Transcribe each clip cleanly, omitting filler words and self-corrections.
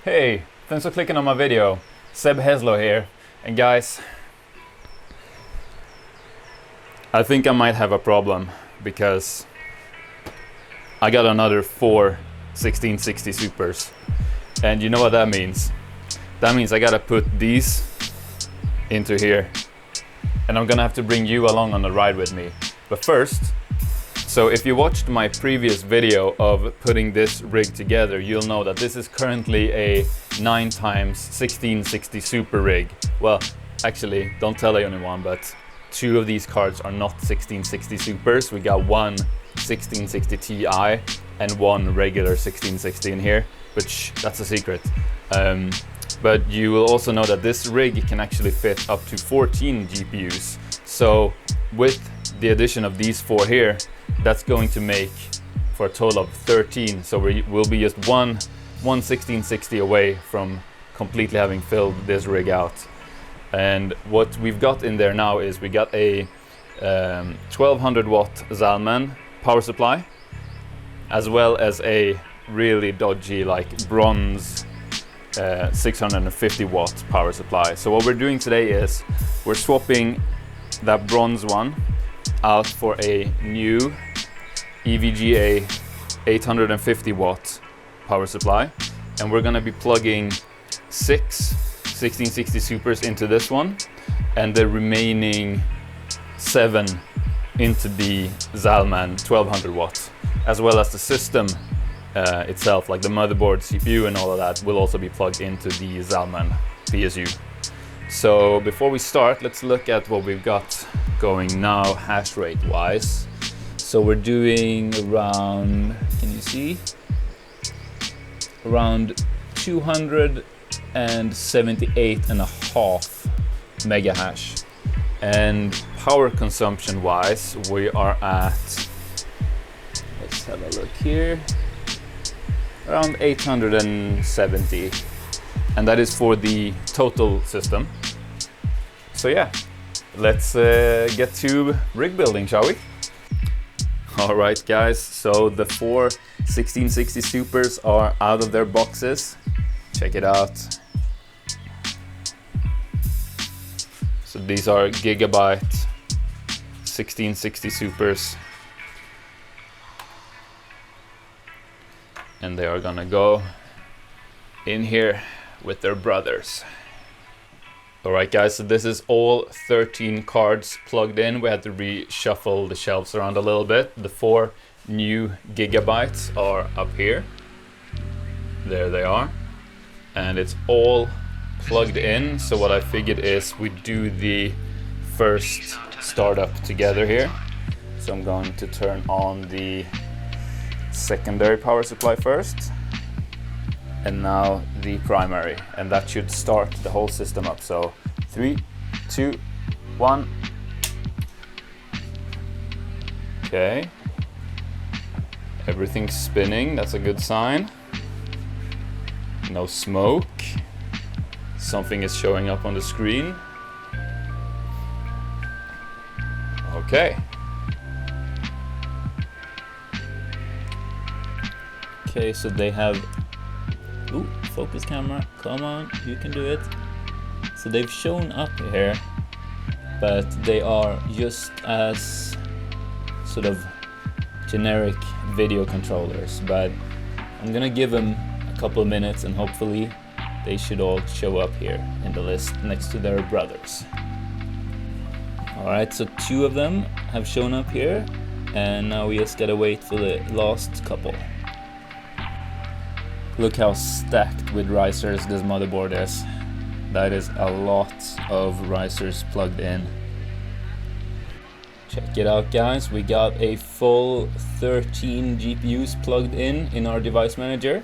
Hey, thanks for clicking on my video. 𝗧-𝗦𝗧𝗧 here. And guys, I think I might have a problem because I got another 4 1660 Supers. And you know what that means? That means I gotta put these into here. And I'm gonna have to bring you along on the ride with me. But first, so if you watched my previous video of putting this rig together, you'll know that this is currently a 9x 1660 Super rig. Well, actually, don't tell anyone, but 2 of these cards are not 1660 Supers. We got one 1660 Ti and one regular 1660 in here, but shh, that's a secret. But you will also know that this rig can actually fit up to 14 GPUs. So with the addition of these 4 here, that's going to make for a total of 13. So we'll be just one 1660 away from completely having filled this rig out. And what we've got in there now is we got a 1200 watt 𝗧-𝗦𝗛𝗔𝗟 power supply, as well as a really dodgy like bronze 650 watt power supply. So what we're doing today is we're swapping that bronze one out for a new EVGA 850 watt power supply, and we're going to be plugging 6 1660 Supers into this one and the remaining 7 into the 𝗧-𝗦𝗛𝗔𝗟 1200 watts, as well as the system itself, like the motherboard, CPU and all of that will also be plugged into the 𝗧-𝗦𝗛 PSU. So before we start, let's look at what we've got going now hash rate wise. So we're doing around, can you see? Around 278.5 mega hash. And power consumption wise, we are at, let's have a look here, around 870. And that is for the total system. So yeah, let's get to rig building, shall we? All right, guys, so the 4 1660 Supers are out of their boxes. Check it out. So these are Gigabyte 1660 Supers. And they are gonna go in here with their brothers. All right, guys, so this is all 13 cards plugged in. We had to reshuffle the shelves around a little bit. The 4 new Gigabytes are up here. There they are. And it's all plugged in. So what I figured is we do the first startup together here. So I'm going to turn on the secondary power supply first. And now the primary, and that should start the whole system up. So 3, 2, 1. Okay. Everything's spinning, that's a good sign. No smoke. Something is showing up on the screen. Okay. Okay, so they have, ooh, focus camera, come on, you can do it. So they've shown up here, but they are just as sort of generic video controllers, but I'm gonna give them a couple of minutes and hopefully they should all show up here in the list next to their brothers. Alright, so 2 of them have shown up here, and now we just gotta wait for the last couple. Look how stacked with risers this motherboard is. That is a lot of risers plugged in. Check it out, guys. We got a full 13 GPUs plugged in our device manager.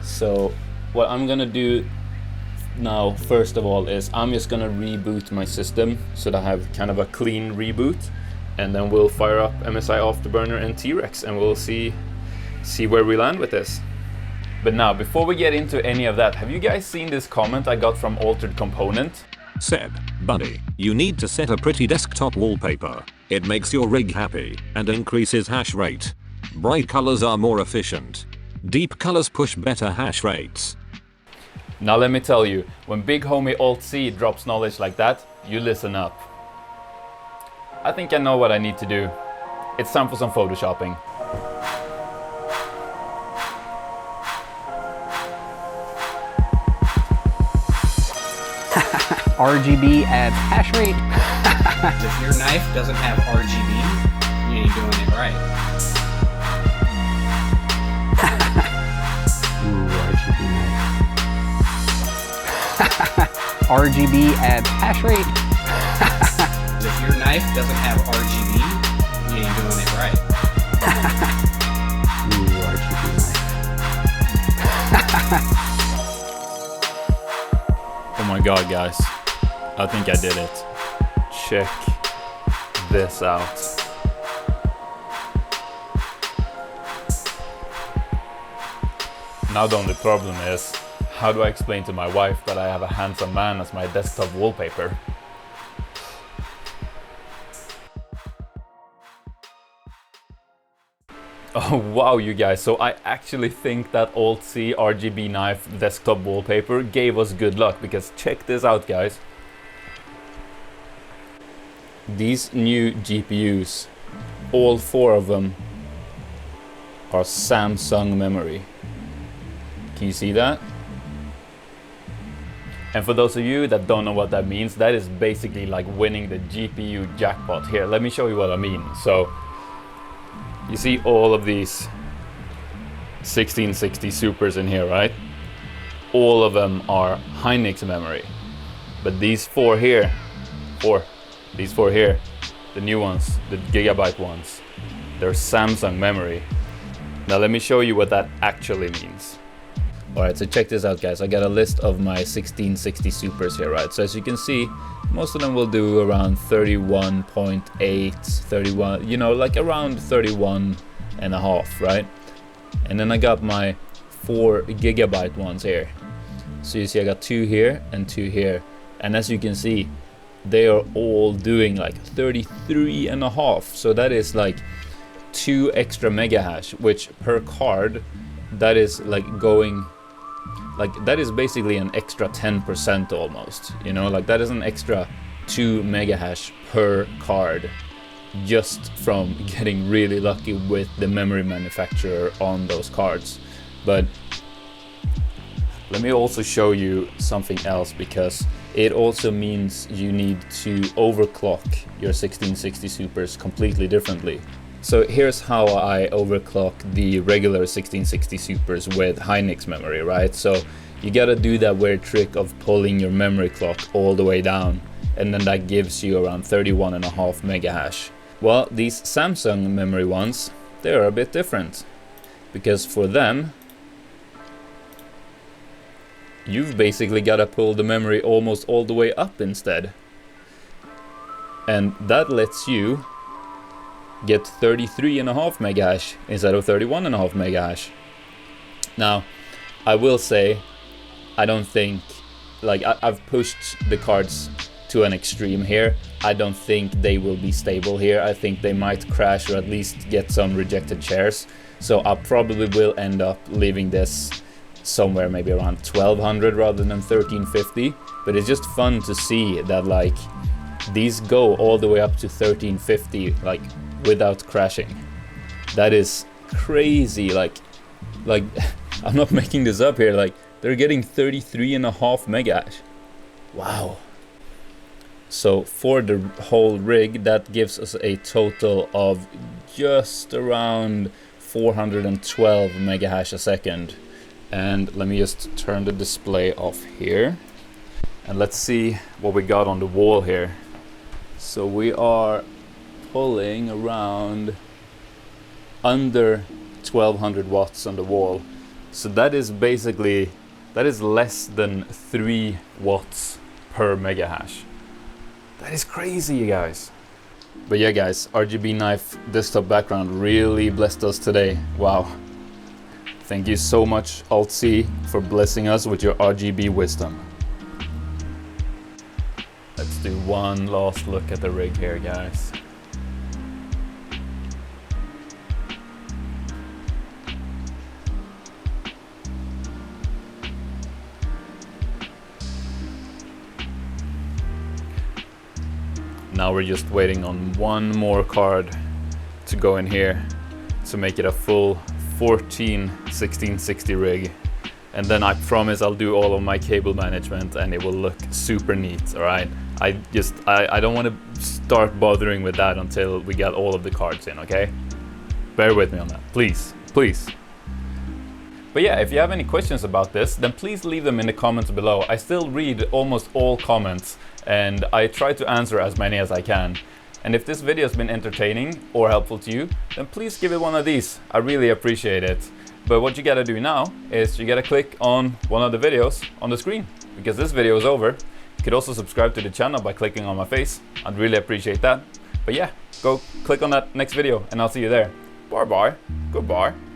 So what I'm gonna do now, first of all, is I'm just gonna reboot my system so that I have kind of a clean reboot, and then we'll fire up MSI Afterburner and T-Rex and we'll see where we land with this. But now, before we get into any of that, have you guys seen this comment I got from 𝗦𝗡𝗏𝗏𝗏𝗏𝗏? Seb, buddy, you need to set a pretty desktop wallpaper. It makes your rig happy and increases hash rate. Bright colors are more efficient. Deep colors push better hash rates. Now let me tell you, when big homie 𝗧𝗦 drops knowledge like that, you listen up. I think I know what I need to do. It's time for some photoshopping. RGB adds hash rate. If your knife doesn't have RGB, you ain't doing it right. Ooh, RGB knife. RGB adds hash rate. If your knife doesn't have RGB, you ain't doing it right. Ooh, RGB knife. Oh my god, guys. I think I did it. Check this out. Now the only problem is, how do I explain to my wife that I have a handsome man as my desktop wallpaper? Oh wow, you guys, so I actually think that 𝗧𝗦 RGB knife desktop wallpaper gave us good luck, because check this out, guys. These new GPUs, all 4 of them are Samsung memory. Can you see that? And for those of you that don't know what that means, that is basically like winning the GPU jackpot. Here, let me show you what I mean. So, you see all of these 1660 Supers in here, right? All of them are Hynix memory. But these 4 here, these 4 here, the new ones, the Gigabyte ones, they're Samsung memory. Now let me show you what that actually means. Alright, so check this out, guys. I got a list of my 1660 Supers here, right? So as you can see, most of them will do around 31.8, 31, you know, like around 31 and a half, right? And then I got my 4 Gigabyte ones here. So you see I got 2 here and 2 here. And as you can see, they are all doing like 33 and a half. So that is like 2 extra mega hash, which per card, that is like going, like that is basically an extra 10% almost, you know, like that is an extra 2 mega hash per card, just from getting really lucky with the memory manufacturer on those cards. But let me also show you something else, because it also means you need to overclock your 1660 Supers completely differently. So here's how I overclock the regular 1660 Supers with Hynix memory, right? So you gotta do that weird trick of pulling your memory clock all the way down, and then that gives you around 31.5 mega hash. Well, these Samsung memory ones, they're a bit different, because for them, you've basically gotta pull the memory almost all the way up instead. And that lets you get 33.5 mega hash instead of 31.5 mega hash. Now, I will say, I don't think, like I've pushed the cards to an extreme here. I don't think they will be stable here. I think they might crash or at least get some rejected shares. So I probably will end up leaving this somewhere maybe around 1200 rather than 1350. But it's just fun to see that like these go all the way up to 1350 like without crashing. That is crazy. Like I'm not making this up here, like they're getting 33.5 mega hash. Wow. So for the whole rig, that gives us a total of just around 412 mega hash a second. And let me just turn the display off here, and let's see what we got on the wall here. So we are pulling around under 1200 watts on the wall. So that is basically, that is less than 3 watts per mega hash. That is crazy, you guys. But yeah, guys, RGB knife desktop background really blessed us today. Wow. Thank you so much, 𝗧𝗦, for blessing us with your RGB wisdom. Let's do one last look at the rig here, guys. Now we're just waiting on one more card to go in here to make it a full 14 1660 rig. And then I promise I'll do all of my cable management and it will look super neat, alright? I don't want to start bothering with that until we get all of the cards in, okay? Bear with me on that, please, please. But yeah, if you have any questions about this, then please leave them in the comments below. I still read almost all comments and I try to answer as many as I can. And if this video has been entertaining or helpful to you, then please give it one of these. I really appreciate it. But what you gotta do now is you gotta click on one of the videos on the screen, because this video is over. You could also subscribe to the channel by clicking on my face. I'd really appreciate that. But yeah, go click on that next video and I'll see you there. Bye bye. Goodbye.